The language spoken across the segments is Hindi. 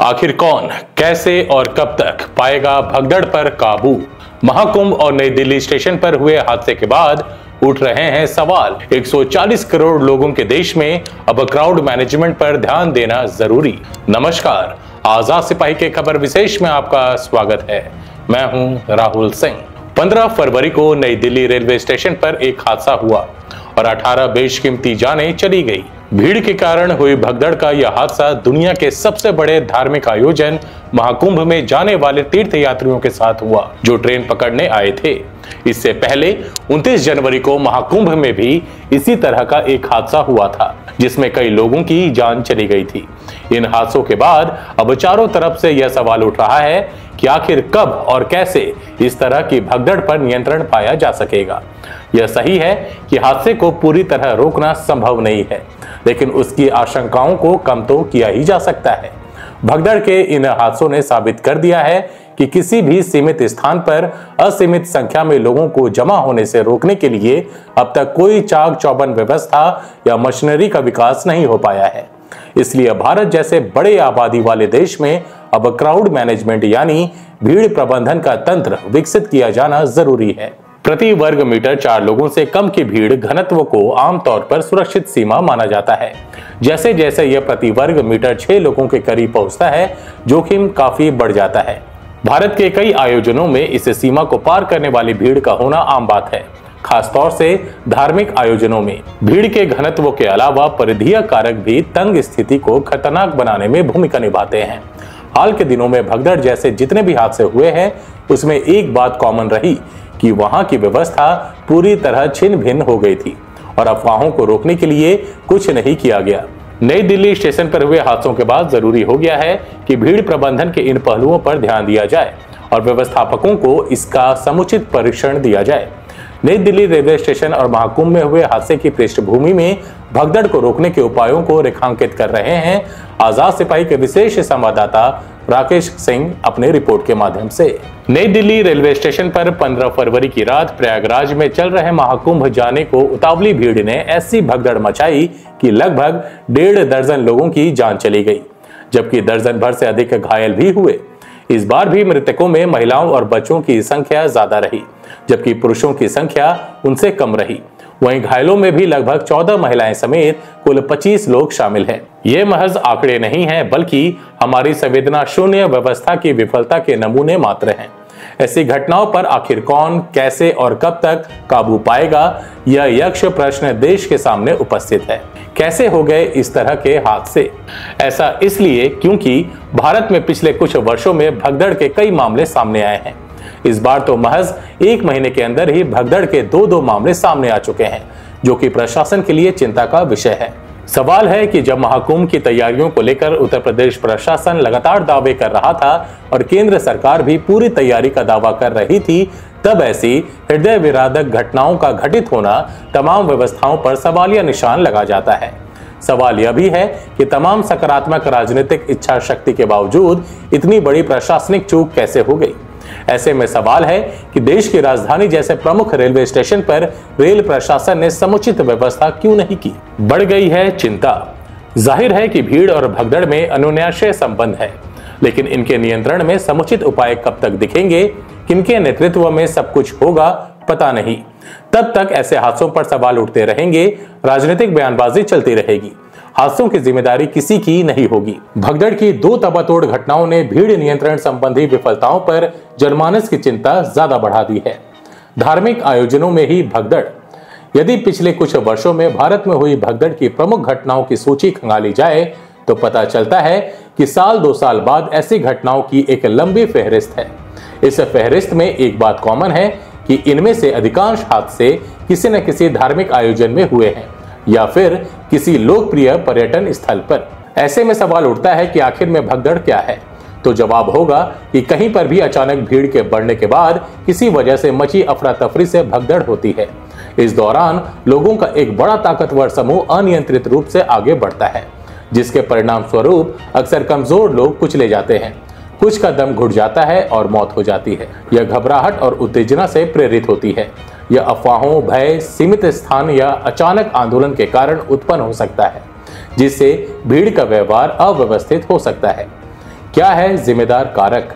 आखिर कौन, कैसे और कब तक पाएगा भगदड़ पर काबू? महाकुंभ और नई दिल्ली स्टेशन पर हुए हादसे के बाद उठ रहे हैं सवाल। 140 करोड़ लोगों के देश में अब क्राउड मैनेजमेंट पर ध्यान देना जरूरी। नमस्कार, आजाद सिपाही के खबर विशेष में आपका स्वागत है। मैं हूं राहुल सिंह। 15 फरवरी को नई दिल्ली रेलवे स्टेशन पर एक हादसा हुआ और 18 बेशकीमती जानें चली गई। भीड़ के कारण हुई भगदड़ का यह हादसा दुनिया के सबसे बड़े धार्मिक आयोजन महाकुंभ में जाने वाले तीर्थ यात्रियों के साथ हुआ, जो ट्रेन पकड़ने आए थे। इससे पहले 29 जनवरी को महाकुंभ में भी इसी तरह का एक हादसा हुआ था, जिसमें कई लोगों की जान चली गई थी। इन हादसों के बाद अब चारों तरफ से यह सवाल उठ रहा है कि आखिर कब और कैसे इस तरह की भगदड़ पर नियंत्रण पाया जा सकेगा। यह सही है कि हादसे को पूरी तरह रोकना संभव नहीं है, लेकिन उसकी आशंकाओं को कम तो किया ही जा सकता है। भगदड़ के इन हादसों ने साबित कर दिया है कि किसी भी सीमित स्थान पर असीमित संख्या में लोगों को जमा होने से रोकने के लिए अब तक कोई चाक चौबंद व्यवस्था या मशीनरी का विकास नहीं हो पाया है। इसलिए भारत जैसे बड़े आबादी वाले देश में अब क्राउड मैनेजमेंट यानी भीड़ प्रबंधन का तंत्र विकसित किया जाना जरूरी है। प्रति वर्ग मीटर 4 लोगों से कम की भीड़ घनत्व को आमतौर पर सुरक्षित सीमा माना जाता है। जैसे जैसे यह प्रति वर्ग मीटर 6 लोगों के करीब पहुंचता है, जोखिम काफी बढ़ जाता है। भारत के कई आयोजनों में इस सीमा को पार करने वाली भीड़ का होना आम बात है। खासतौर से धार्मिक आयोजनों में भीड़ के घनत्व के अलावा परिधीय कारक भी तंग स्थिति को खतरनाक बनाने में भूमिका निभाते हैं। हाल के दिनों में भगदड़ जैसे जितने भी हादसे हुए हैं, उसमें एक बात कॉमन रही कि वहां की व्यवस्था पूरी तरह छिन्न भिन्न हो गई थी और अफवाहों को रोकने के लिए कुछ नहीं किया गया। नई दिल्ली स्टेशन पर हुए हादसों के बाद जरूरी हो गया है कि भीड़ प्रबंधन के इन पहलुओं पर ध्यान दिया जाए और व्यवस्थापकों को इसका समुचित परीक्षण दिया जाए। नई दिल्ली रेलवे स्टेशन और महाकुंभ में हुए हादसे की पृष्ठभूमि में भगदड़ को रोकने के उपायों को रेखांकित कर रहे हैं आजाद सिपाही के विशेष संवाददाता राकेश सिंह अपने रिपोर्ट के माध्यम से। नई दिल्ली रेलवे स्टेशन पर 15 फरवरी की रात प्रयागराज में चल रहे महाकुंभ जाने को उतावली भीड़ ने ऐसी भगदड़ मचाई कि लगभग 1.5 दर्जन लोगों की जान चली गई, जबकि दर्जन भर से अधिक घायल भी हुए। इस बार भी मृतकों में महिलाओं और बच्चों की संख्या ज्यादा रही, जबकि पुरुषों की संख्या उनसे कम रही। वहीं घायलों में भी लगभग 14 महिलाएं समेत कुल 25 लोग शामिल हैं। ये महज आंकड़े नहीं हैं, बल्कि हमारी संवेदना शून्य व्यवस्था की विफलता के नमूने मात्र हैं। ऐसी घटनाओं पर आखिर कौन, कैसे और कब तक काबू पाएगा, यह यक्ष प्रश्न देश के सामने उपस्थित है। कैसे हो गए इस तरह के हादसे? ऐसा इसलिए क्योंकि भारत में पिछले कुछ वर्षों में भगदड़ के कई मामले सामने आए हैं। इस बार तो महज 1 महीने के अंदर ही भगदड़ के 2 मामले सामने आ चुके हैं, जो कि प्रशासन के लिए चिंता का विषय है। सवाल है कि जब महाकुंभ की तैयारियों को लेकर उत्तर प्रदेश प्रशासन लगातार दावे कर रहा था और केंद्र सरकार भी पूरी तैयारी का दावा कर रही थी, तब ऐसी हृदय विदारक घटनाओं का घटित होना तमाम व्यवस्थाओं पर सवालिया निशान लगा जाता है। सवाल यह भी है कि तमाम सकारात्मक राजनीतिक इच्छा शक्ति के बावजूद इतनी बड़ी प्रशासनिक चूक कैसे हो गई। ऐसे में सवाल है कि देश की राजधानी जैसे प्रमुख रेलवे स्टेशन पर रेल प्रशासन ने समुचित व्यवस्था क्यों नहीं की। बढ़ गई है चिंता। जाहिर है कि भीड़ और भगदड़ में अन्योन्याश्रय संबंध है, लेकिन इनके नियंत्रण में समुचित उपाय कब तक दिखेंगे, किनके नेतृत्व में सब कुछ होगा, पता नहीं। तब तक ऐसे हादसों पर सवाल उठते रहेंगे, राजनीतिक बयानबाजी चलती रहेगी। हादसों की जिम्मेदारी किसी की नहीं होगी। भगदड़ की 2 ताबड़तोड़ घटनाओं ने भीड़ नियंत्रण संबंधी विफलताओं पर जनमानस की चिंता ज्यादा बढ़ा दी है। धार्मिक आयोजनों में ही भगदड़। यदि पिछले कुछ वर्षों में भारत में हुई भगदड़ की प्रमुख घटनाओं की सूची खंगाली जाए, तो पता चलता है कि साल 2 साल बाद ऐसी घटनाओं की एक लंबी फहरिस्त है। इस फहरिस्त में एक बात कॉमन है कि इनमें से अधिकांश हादसे किसी न किसी धार्मिक आयोजन में हुए हैं या फिर किसी लोकप्रिय पर्यटन स्थल पर। ऐसे में सवाल उठता है कि आखिर में भगदड़ क्या है? तो जवाब होगा कि कहीं पर भी अचानक भीड़ के बढ़ने के बाद किसी वजह से मची अफरा तफरी से भगदड़ होती है। इस दौरान लोगों का एक बड़ा ताकतवर समूह अनियंत्रित रूप से आगे बढ़ता है, जिसके परिणाम स्वरूप अक्सर कमजोर लोग कुचले जाते हैं, कुछ का दम घुट जाता है और मौत हो जाती है। यह घबराहट और उत्तेजना से प्रेरित होती है। यह अफवाहों, भय, सीमित स्थान या अचानक आंदोलन के कारण उत्पन्न हो सकता है, जिससे भीड़ का व्यवहार अव्यवस्थित हो सकता है। क्या है जिम्मेदार कारक?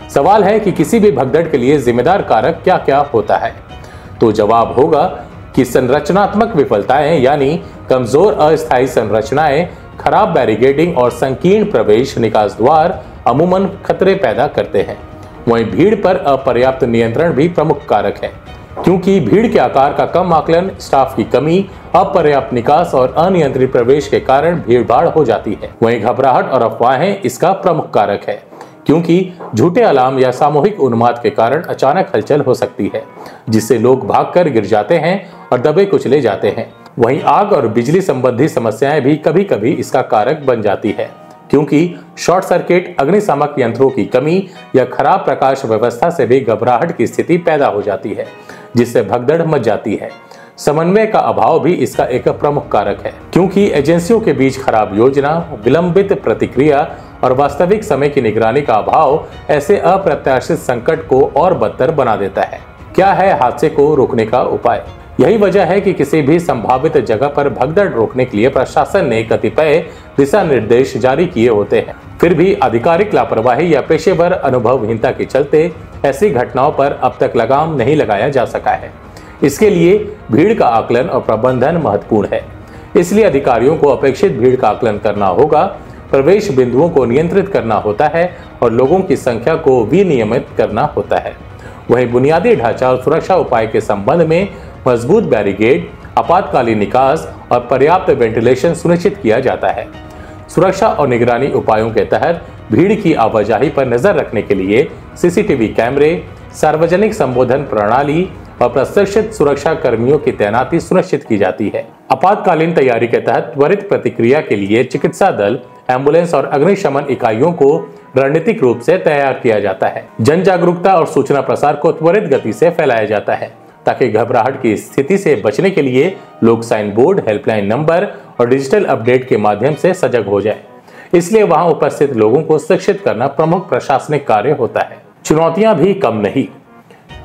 सवाल है कि किसी भी भगदड़ के लिए जिम्मेदार कारक क्या क्या होता है। तो जवाब होगा कि संरचनात्मक विफलताएं यानी कमजोर अस्थायी संरचनाएं, खराब बैरिकेडिंग और संकीर्ण प्रवेश निकास द्वार अमूमन खतरे पैदा करते हैं। वहीं भीड़ पर अपर्याप्त नियंत्रण भी प्रमुख कारक है, क्योंकि भीड़ के आकार का कम आकलन, स्टाफ की कमी, अपर्याप्त निकास और अनियंत्रित प्रवेश के कारण भीड़भाड़ हो जाती है। वहीं घबराहट और अफवाहें इसका प्रमुख कारक है, क्योंकि झूठे अलार्म या सामूहिक उन्माद के कारण अचानक हलचल हो सकती है, जिससे लोग भागकर गिर जाते हैं और दबे कुचले जाते हैं। वहीं आग और बिजली संबंधी समस्याएं भी कभी कभी इसका कारक बन जाती है, क्योंकि शॉर्ट सर्किट, अग्निशामक यंत्रों की कमी या खराब प्रकाश व्यवस्था से भी घबराहट की स्थिति पैदा हो जाती है, जिससे भगदड़ मच जाती है। समन्वय का अभाव भी इसका एक प्रमुख कारक है, क्योंकि एजेंसियों के बीच खराब योजना, विलंबित प्रतिक्रिया और वास्तविक समय की निगरानी का अभाव ऐसे अप्रत्याशित संकट को और बदतर बना देता है। क्या है हादसे को रोकने का उपाय? यही वजह है कि किसी भी संभावित जगह पर भगदड़ रोकने के लिए प्रशासन ने कतिपय दिशा निर्देश जारी किए होते हैं। फिर भी आधिकारिक लापरवाही या पेशेवर अनुभवहीनता के चलते ऐसी घटनाओं पर अब तक लगाम नहीं लगाया जा सका है। इसके लिए भीड़ का आकलन और प्रबंधन महत्वपूर्ण है। इसलिए अधिकारियों को अपेक्षित भीड़ का आकलन करना होगा, प्रवेश बिंदुओं को नियंत्रित करना होता है और लोगों की संख्या को विनियमित करना होता है। वहीं बुनियादी ढांचा और सुरक्षा उपाय के संबंध में मजबूत बैरिकेड, आपातकालीन निकास और पर्याप्त वेंटिलेशन सुनिश्चित किया जाता है। सुरक्षा और निगरानी उपायों के तहत भीड़ की आवाजाही पर नजर रखने के लिए सीसीटीवी कैमरे, सार्वजनिक संबोधन प्रणाली और प्रशिक्षित सुरक्षा कर्मियों की तैनाती सुनिश्चित की जाती है। आपातकालीन तैयारी के तहत त्वरित प्रतिक्रिया के लिए चिकित्सा दल, एम्बुलेंस और अग्निशमन इकाइयों को रणनीतिक रूप से तैयार किया जाता है। जन जागरूकता और सूचना प्रसार को त्वरित गति से फैलाया जाता है, ताकि घबराहट की स्थिति से बचने के लिए लोग साइन बोर्ड, हेल्पलाइन नंबर और डिजिटल अपडेट के माध्यम से सजग हो जाए। इसलिए वहां उपस्थित लोगों को शिक्षित करना प्रमुख प्रशासनिक कार्य होता है। चुनौतियां भी कम नहीं।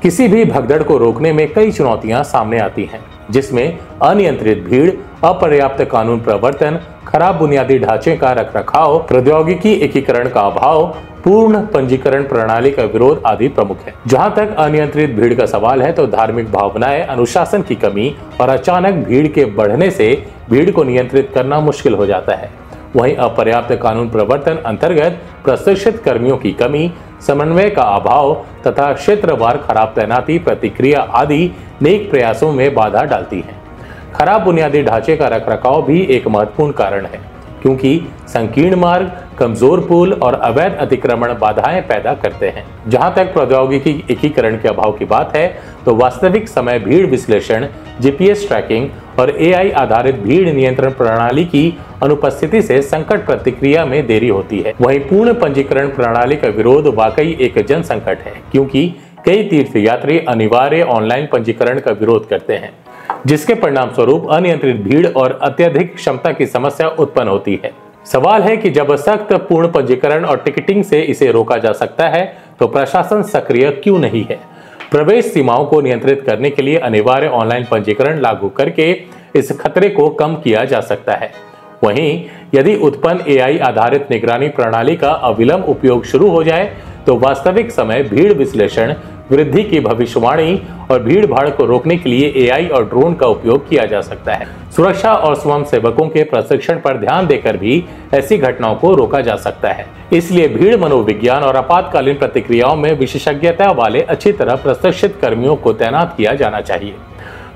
किसी भी भगदड़ को रोकने में कई चुनौतियां सामने आती हैं, जिसमें अनियंत्रित भीड़, अपर्याप्त कानून प्रवर्तन, खराब बुनियादी ढांचे का रखरखाव, प्रौद्योगिकी एकीकरण का अभाव, पूर्ण पंजीकरण प्रणाली का विरोध आदि प्रमुख है। जहां तक अनियंत्रित भीड़ का सवाल है, तो धार्मिक भावनाएं, अनुशासन की कमी और अचानक भीड़ के बढ़ने से भीड़ को नियंत्रित करना मुश्किल हो जाता है। वहीं अपर्याप्त कानून प्रवर्तन अंतर्गत प्रशिक्षित कर्मियों की कमी, समन्वय का अभाव तथा क्षेत्रवार खराब तैनाती प्रतिक्रिया आदि नेक प्रयासों में बाधा डालती है। खराब बुनियादी ढांचे का रखरखाव भी एक महत्वपूर्ण कारण है, क्योंकि संकीर्ण मार्ग, कमजोर पुल और अवैध अतिक्रमण बाधाएं पैदा करते हैं। जहां तक प्रौद्योगिकी एकीकरण के अभाव की बात है, तो वास्तविक समय भीड़ विश्लेषण, जीपीएस ट्रैकिंग और एआई आधारित भीड़ नियंत्रण प्रणाली की अनुपस्थिति से संकट प्रतिक्रिया में देरी होती है। वहीं पूर्ण पंजीकरण प्रणाली का विरोध वाकई एक जन संकट है, क्योंकि कई तीर्थयात्री अनिवार्य ऑनलाइन पंजीकरण का विरोध करते हैं, जिसके परिणाम स्वरूप अनियंत्रित भीड़ और अत्यधिक क्षमता की समस्या उत्पन्न होती है। सवाल है कि जब सख्त पूर्ण पंजीकरण और टिकटिंग से इसे रोका जा सकता है, तो प्रशासन सक्रिय क्यों नहीं है? प्रवेश सीमाओं को नियंत्रित करने के लिए अनिवार्य ऑनलाइन पंजीकरण लागू करके इस खतरे को कम किया जा सकता है। वहीं यदि उत्पन्न एआई आधारित निगरानी प्रणाली का अविलंब उपयोग शुरू हो जाए, तो वास्तविक समय भीड़ विश्लेषण, वृद्धि की भविष्यवाणी और भीड़ भाड़ को रोकने के लिए एआई और ड्रोन का उपयोग किया जा सकता है। सुरक्षा और स्वयं सेवकों के प्रशिक्षण पर ध्यान देकर भी ऐसी घटनाओं को रोका जा सकता है। इसलिए भीड़ मनोविज्ञान और आपातकालीन प्रतिक्रियाओं में विशेषज्ञता वाले अच्छी तरह प्रशिक्षित कर्मियों को तैनात किया जाना चाहिए।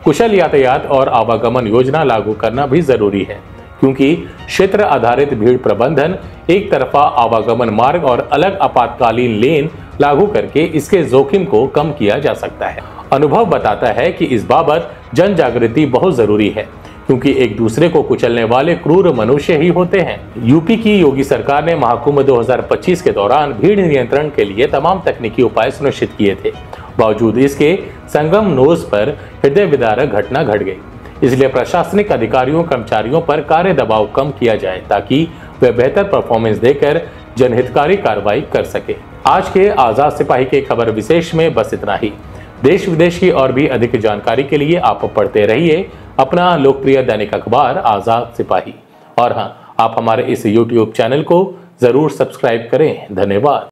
कुशल यातायात और आवागमन योजना लागू करना भी जरूरी है, क्योंकि क्षेत्र आधारित भीड़ प्रबंधन, एक तरफा आवागमन मार्ग और अलग आपातकालीन लेन लागू करके इसके जोखिम को कम किया जा सकता है। अनुभव बताता है कि इस बाबत जन जागृति बहुत जरूरी है, क्योंकि एक दूसरे को कुचलने वाले क्रूर मनुष्य ही होते हैं। यूपी की योगी सरकार ने महाकुंभ 2025 के दौरान भीड़ नियंत्रण के लिए तमाम तकनीकी उपाय सुनिश्चित किए थे। बावजूद इसके संगम नोज पर हृदय विदारक घटना घट गई। इसलिए प्रशासनिक अधिकारियों कर्मचारियों पर कार्य दबाव कम किया जाए, ताकि वे बेहतर परफॉर्मेंस देकर जनहितकारी कार्रवाई कर सके। आज के आजाद सिपाही के खबर विशेष में बस इतना ही। देश विदेश की और भी अधिक जानकारी के लिए आप पढ़ते रहिए अपना लोकप्रिय दैनिक अखबार आजाद सिपाही। और हाँ, आप हमारे इस YouTube चैनल को जरूर सब्सक्राइब करें। धन्यवाद।